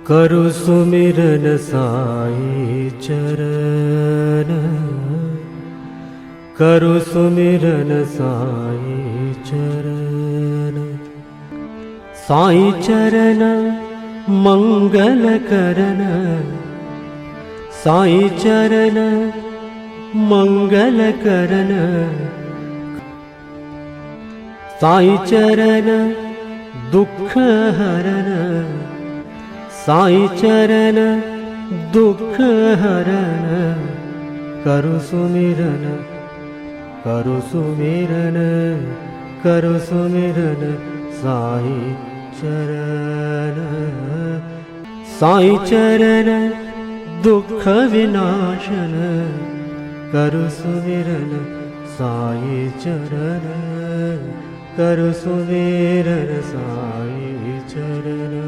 करु सुमिरन साई चरण, करु सुमिरन साई चरण। साई चरण मंगल करन, साई चरण मंगल करन। साई चरण दुख हरन, साई चरण दुख हरन। करु सुमिरन, करु सुमिरन, करु सुमिरन साई चरण। साई चरण दुख विनाशन, करु सुमिरन साई चरण, करु सुमिरन साई चरण।